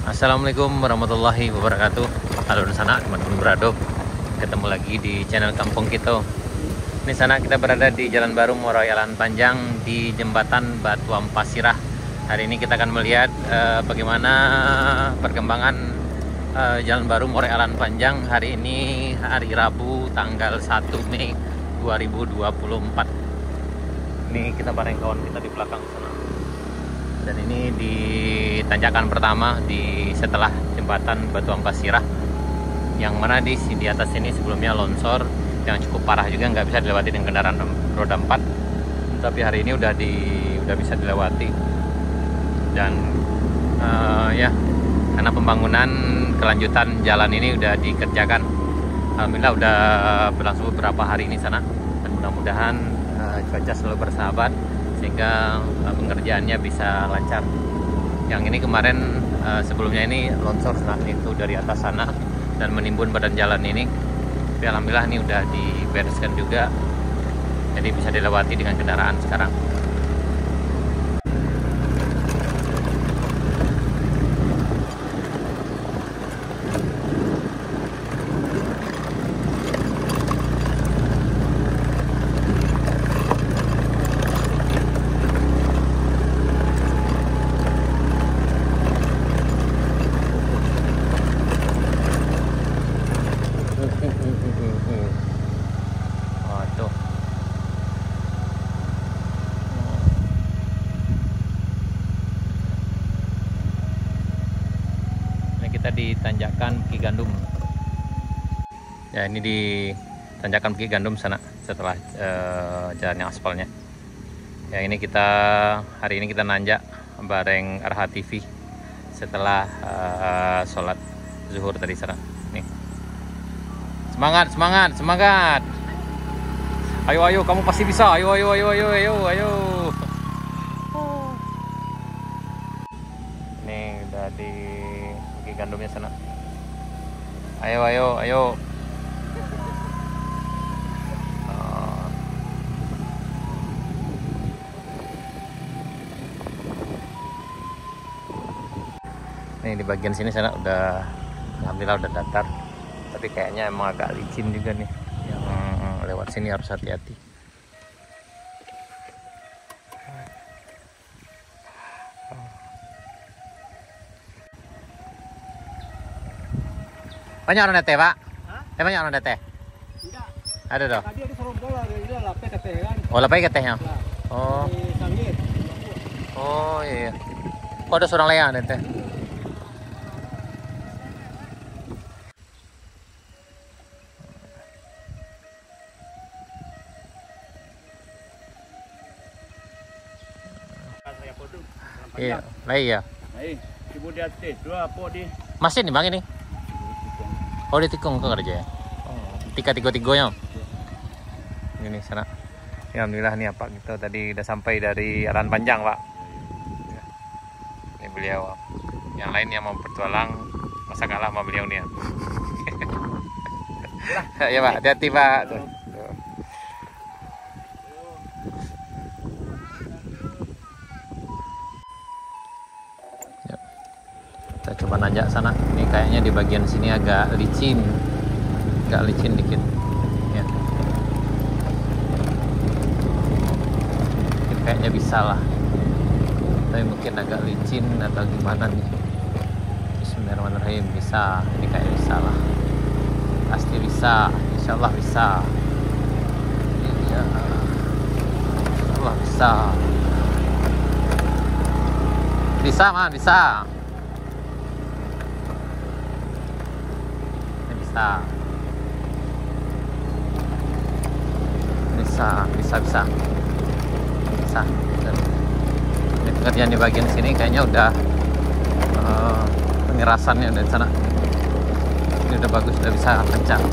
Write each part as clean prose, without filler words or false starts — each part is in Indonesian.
Assalamualaikum warahmatullahi wabarakatuh. Halo di sana teman-teman berado. Ketemu lagi di channel Kampung Kita. Ini sana kita berada di Jalan Baru Morai Alan Panjang di Jembatan Batu Ampasirah. Hari ini kita akan melihat bagaimana perkembangan Jalan Baru Morai Alan Panjang hari ini, hari Rabu tanggal 1 Mei 2024. Ini kita bareng kawan kita di belakang sana. Dan ini di tanjakan pertama setelah jembatan Batu Ampasirah, yang mana di atas ini sebelumnya longsor yang cukup parah juga, nggak bisa dilewati dengan kendaraan roda 4, tapi hari ini udah bisa dilewati. Dan ya, karena pembangunan kelanjutan jalan ini udah dikerjakan, alhamdulillah udah berlangsung beberapa hari ini sana, dan mudah-mudahan cuaca selalu bersahabat sehingga pengerjaannya bisa lancar. Yang ini kemarin sebelumnya ini longsor itu dari atas sana dan menimbun badan jalan ini, tapi alhamdulillah ini udah dibereskan juga, jadi bisa dilewati dengan kendaraan sekarang. Kita di tanjakan Bukit Gandum. Ya, ini di tanjakan Bukit Gandum sana setelah jalannya aspalnya. Ya, ini hari ini kita nanjak bareng RH TV setelah sholat zuhur tadi sana. Nih. Semangat. Ayo, kamu pasti bisa. Ayo. Ini udah di Gandumnya sana. Ayo. Nih di bagian sini sana udah, alhamdulillah udah datar, tapi kayaknya emang agak licin juga nih, yang lewat sini harus hati-hati. Banyak orang datang, Pak? Hah? Banyak orang datang? Enggak. Ada dong? Tadi ada serombongan, ini lapet kan. Oh, lapet katanya? Ya. Oh. Di Sangir. Oh iya. Kok ada seorang lea datang? Iya, lah iya. Ibu di atas, dua apa di? Masih nih Bang ini? Oh, di tikung ke kerja ya? Oh, 333-nya. Ini sana. Ya, alhamdulillah nih Pak kita tadi udah sampai dari Alan Panjang, Pak. Ini beliau. Yang lain yang mau bertualang, masa kalah sama beliau nih ya. Ya Pak, hati-hati Pak. Tuh. Kita coba nanjak sana. Ini kayaknya di bagian sini agak licin dikit ya. Mungkin kayaknya bisa lah, tapi mungkin agak licin atau gimana nih. Bismillahirrahmanirrahim. Bisa, ini kayak bisa lah, pasti bisa, insyaallah bisa. Ya, insyaallah bisa mah bisa. Bisa. Dan ini pekerjaan di bagian sini kayaknya udah pengerasannya dari sana. Ini udah bagus, udah bisa kencang.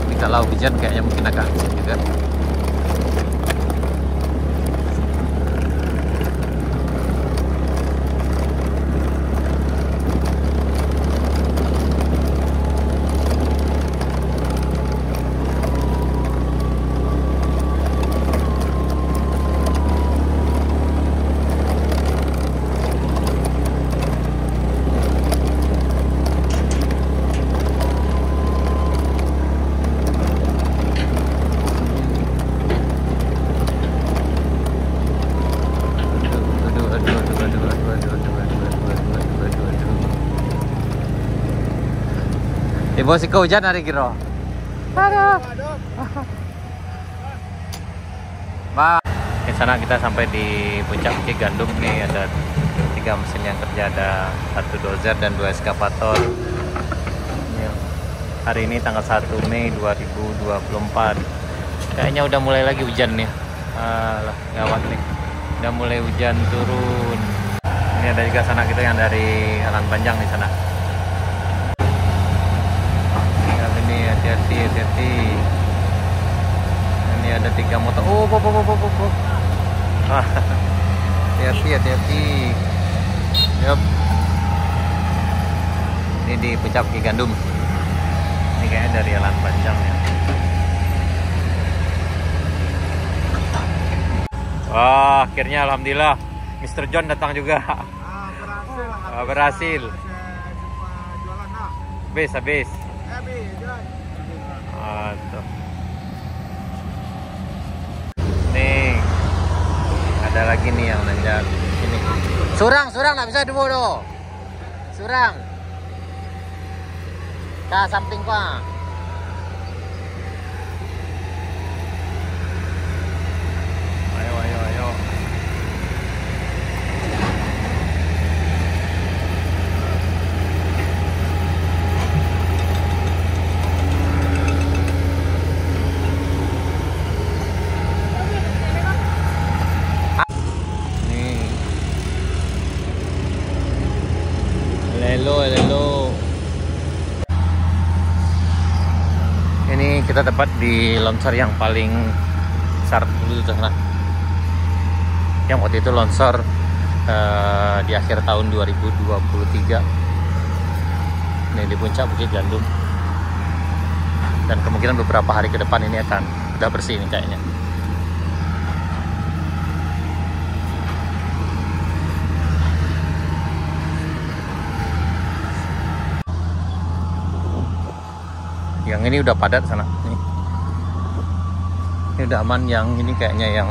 Ini kalau hujan kayaknya mungkin agak licin juga. Ibu si hujan hari kiro. Aduh. Bah, di sana kita sampai di puncak Bukit Gandum nih, ada 3 mesin yang kerja, ada 1 dozer dan 2 eskavator. Hari ini tanggal 1 Mei 2024. Kayaknya udah mulai lagi hujan nih. Alah, gawat nih. Udah mulai hujan turun. Ini ada juga sana kita yang dari Alan Panjang di sana. Ini hati-hati. Ini ada 3 motor. Oh, hati-hati. Yup. Ini di puncak Bukit Gandum. Ini kayaknya dari Alan Panjang ya. Wah, akhirnya alhamdulillah Mr. John datang juga. Berhasil. Habis. Tuh. Nih, ada lagi nih yang nanjak. Ini. Surang nggak bisa dulu doh. Surang. Nah, samping Pak. Ayo. Lelo. Ini kita tepat di longsor yang paling besar dulu di sana. Yang waktu itu longsor di akhir tahun 2023. Ini di puncak Bukit Gandum. Dan kemungkinan beberapa hari ke depan ini akan udah bersih ini kayaknya. Yang ini udah padat sana. Ini udah aman, yang ini kayaknya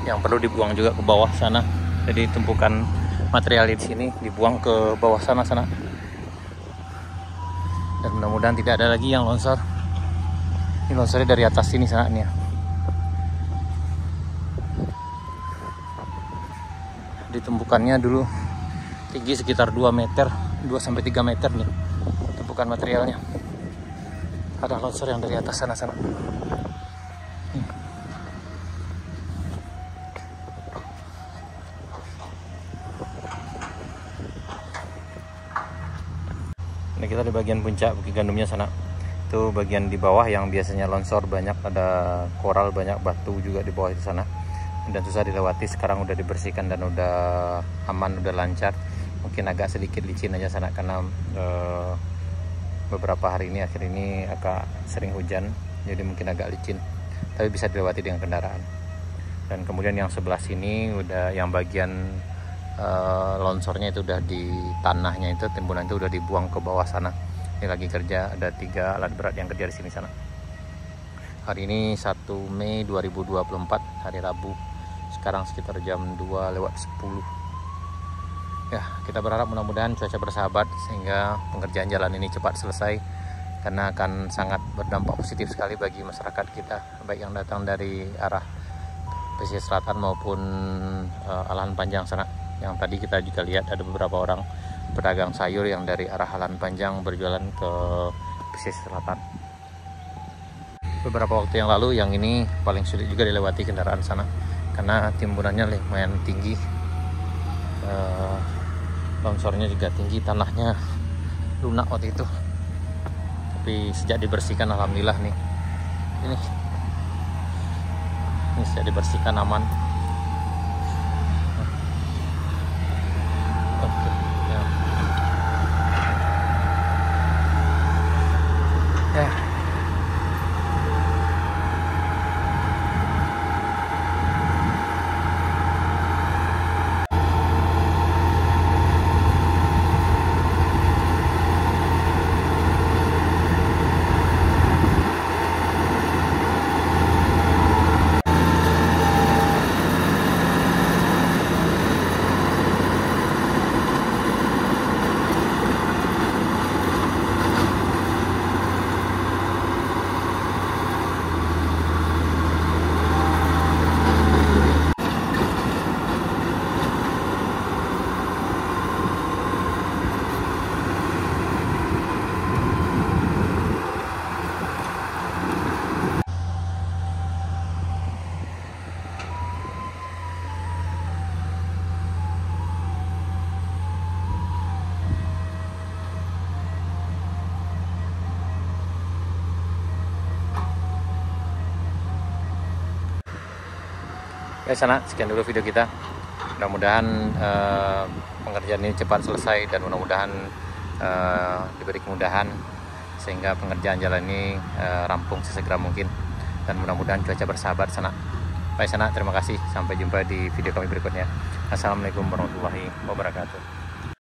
yang perlu dibuang juga ke bawah sana. Jadi tumpukan material di sini dibuang ke bawah sana. Dan mudah-mudahan tidak ada lagi yang longsor. Ini longsornya dari atas sini sana nih. Ditumpukannya dulu tinggi sekitar 2 meter, 2 sampai 3 meter nih tumpukan materialnya. Ada longsor yang dari atas sana. Ini kita di bagian puncak Bukit Gandumnya sana. Itu bagian di bawah yang biasanya longsor, banyak ada koral, banyak batu juga di bawah itu sana. Dan susah dilewati, sekarang udah dibersihkan dan udah aman, udah lancar. Mungkin agak sedikit licin aja sana karena beberapa hari ini akhir ini agak sering hujan, jadi mungkin agak licin, tapi bisa dilewati dengan kendaraan. Dan kemudian yang sebelah sini udah yang bagian longsornya itu udah di tanahnya, itu timbunan itu udah dibuang ke bawah sana. Ini lagi kerja, ada 3 alat berat yang kerja di sini sana. Hari ini 1 Mei 2024, hari Rabu. Sekarang sekitar jam 2:10. Ya, kita berharap mudah-mudahan cuaca bersahabat sehingga pengerjaan jalan ini cepat selesai, karena akan sangat berdampak positif sekali bagi masyarakat kita, baik yang datang dari arah pesisir selatan maupun Alan Panjang sana. Yang tadi kita juga lihat ada beberapa orang pedagang sayur yang dari arah Alan Panjang berjualan ke pesisir selatan. Beberapa waktu yang lalu yang ini paling sulit juga dilewati kendaraan sana karena timbunannya lumayan tinggi. Longsornya juga tinggi, tanahnya lunak waktu itu, tapi sejak dibersihkan alhamdulillah nih, ini sejak dibersihkan aman. Oke, ya. Ya sana, sekian dulu video kita. Mudah-mudahan pengerjaan ini cepat selesai dan mudah-mudahan diberi kemudahan sehingga pengerjaan jalan ini rampung sesegera mungkin dan mudah-mudahan cuaca bersahabat sana. Baik sana, terima kasih. Sampai jumpa di video kami berikutnya. Assalamualaikum warahmatullahi wabarakatuh.